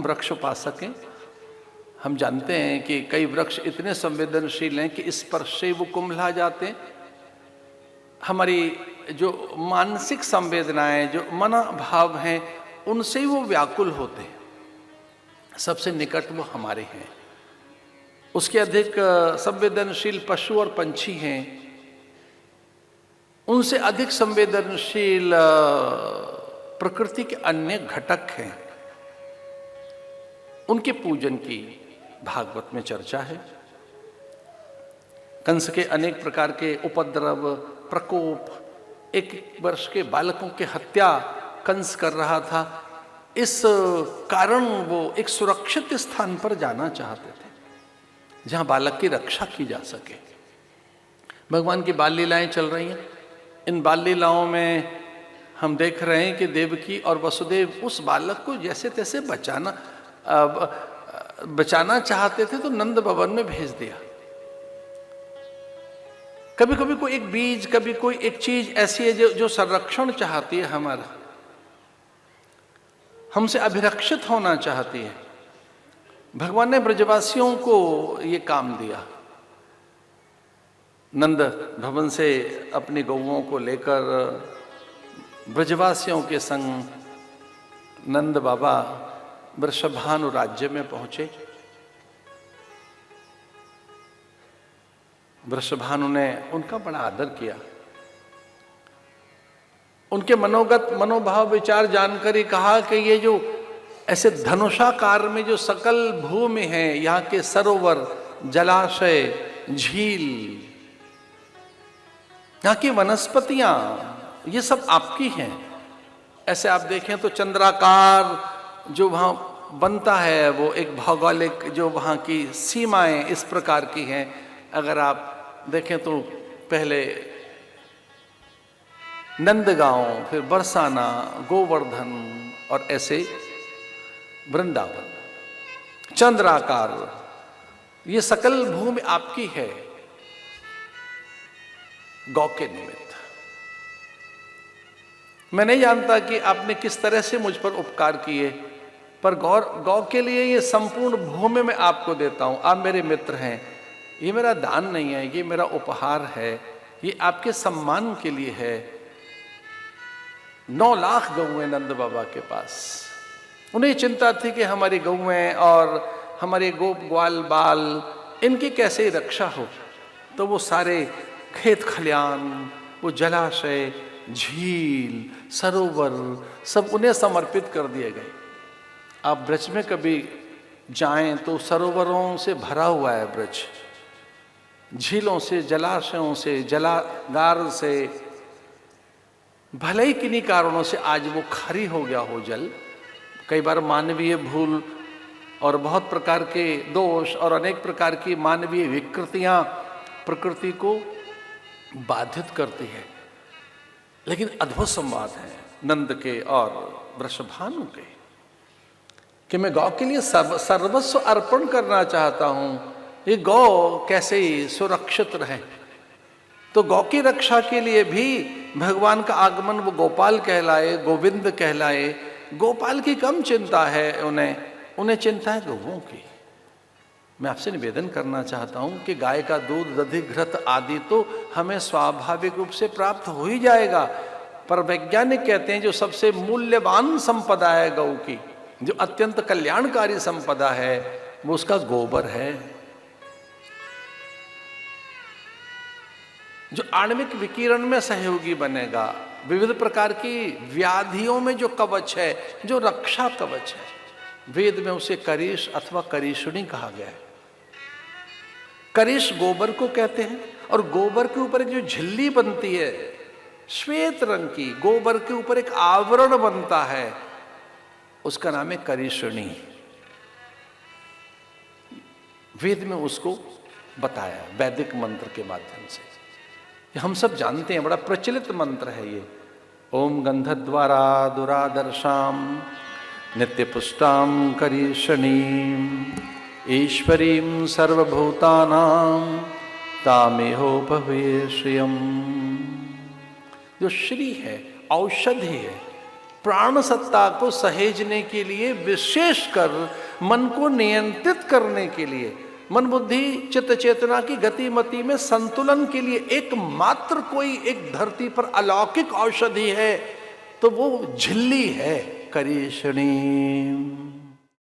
वृक्ष पा सकें। हम जानते हैं कि कई वृक्ष इतने संवेदनशील हैं कि स्पर्श से वो कुम्भला जाते हैं। हमारी जो मानसिक संवेदनाएं, जो मनोभाव हैं, उनसे ही वो व्याकुल होते हैं। सबसे निकट वो हमारे हैं। उसके अधिक संवेदनशील पशु और पंछी हैं, उनसे अधिक संवेदनशील प्रकृति के अन्य घटक हैं। उनके पूजन की भागवत में चर्चा है। कंस के अनेक प्रकार के उपद्रव, प्रकोप, एक वर्ष के बालकों की हत्या कंस कर रहा था। इस कारण वो एक सुरक्षित स्थान पर जाना चाहते थे जहां बालक की रक्षा की जा सके। भगवान की बाल लीलाएं चल रही हैं। इन बाल लीलाओं में हम देख रहे हैं कि देवकी और वसुदेव उस बालक को जैसे तैसे बचाना चाहते थे, तो नंद भवन में भेज दिया। कभी कभी कोई एक बीज, कभी कोई एक चीज ऐसी है जो संरक्षण चाहती है, हमारा हमसे अभिरक्षित होना चाहती है। भगवान ने ब्रजवासियों को ये काम दिया। नंद भवन से अपनी गौओं को लेकर ब्रजवासियों के संग नंद बाबा वृषभानु राज्य में पहुंचे। वृषभानु ने उनका बड़ा आदर किया। उनके मनोभाव विचार जानकर ही कहा कि ये जो ऐसे धनुषाकार में जो सकल भूमि है, यहाँ के सरोवर, जलाशय, झील, यहाँ की वनस्पतियां, ये सब आपकी हैं। ऐसे आप देखें तो चंद्राकार जो वहाँ बनता है, वो एक भौगोलिक जो वहाँ की सीमाएं इस प्रकार की हैं। अगर आप देखें तो पहले नंदगांव, फिर बरसाना, गोवर्धन और ऐसे वृंदावन, चंद्राकार, ये सकल भूमि आपकी है गौ के निमित्त। मैं नहीं जानता कि आपने किस तरह से मुझ पर उपकार किए, पर गौ के लिए ये संपूर्ण भूमि मैं आपको देता हूं। आप मेरे मित्र हैं। ये मेरा दान नहीं है, ये मेरा उपहार है, ये आपके सम्मान के लिए है। 9 लाख गौएं नंद बाबा के पास। उन्हें चिंता थी कि हमारी गौएं और हमारे गोप ग्वाल बाल, इनकी कैसे रक्षा हो। तो वो सारे खेत खलियान, वो जलाशय, झील, सरोवर, सब उन्हें समर्पित कर दिए गए। आप ब्रज में कभी जाएं तो सरोवरों से भरा हुआ है ब्रज, झीलों से, जलाशयों से, जलागार से। भले ही किन्हीं कारणों से आज वो खारी हो गया हो जल, कई बार मानवीय भूल और बहुत प्रकार के दोष और अनेक प्रकार की मानवीय विकृतियां प्रकृति को बाधित करती है। लेकिन अद्भुत संवाद है नंद के और वृषभानु के कि मैं गौ के लिए सर्वस्व अर्पण करना चाहता हूं। ये गौ कैसे सुरक्षित रहे। तो गौ की रक्षा के लिए भी भगवान का आगमन, वो गोपाल कहलाए, गोविंद कहलाए। गोपाल की कम चिंता है उन्हें चिंता है गौओं की। मैं आपसे निवेदन करना चाहता हूं कि गाय का दूध, दधि, घृत आदि तो हमें स्वाभाविक रूप से प्राप्त हो ही जाएगा, पर वैज्ञानिक कहते हैं जो सबसे मूल्यवान संपदा है गौ की, जो अत्यंत कल्याणकारी संपदा है, वो उसका गोबर है, जो आणविक विकिरण में सहयोगी बनेगा। विविध प्रकार की व्याधियों में जो कवच है, जो रक्षा कवच है, वेद में उसे करीश अथवा करीशुणी कहा गया है। करीश गोबर को कहते हैं, और गोबर के ऊपर एक जो झिल्ली बनती है श्वेत रंग की, गोबर के ऊपर एक आवरण बनता है, उसका नाम है करीशुणी। वेद में उसको बताया वैदिक मंत्र के माध्यम से। हम सब जानते हैं, बड़ा प्रचलित मंत्र है ये। ओम गंधद्वारा दुरादर्शाम नित्य पुष्टाम करीशणीम ईश्वरीं सर्वभूतानां तामेहो भवे श्रियम्। जो श्री है, औषधि है, प्राण सत्ता को सहेजने के लिए, विशेषकर मन को नियंत्रित करने के लिए, मन बुद्धि चित्त चेतना की गतिमति में संतुलन के लिए एकमात्र कोई एक धरती पर अलौकिक औषधि है तो वो झिल्ली है, करीषणी।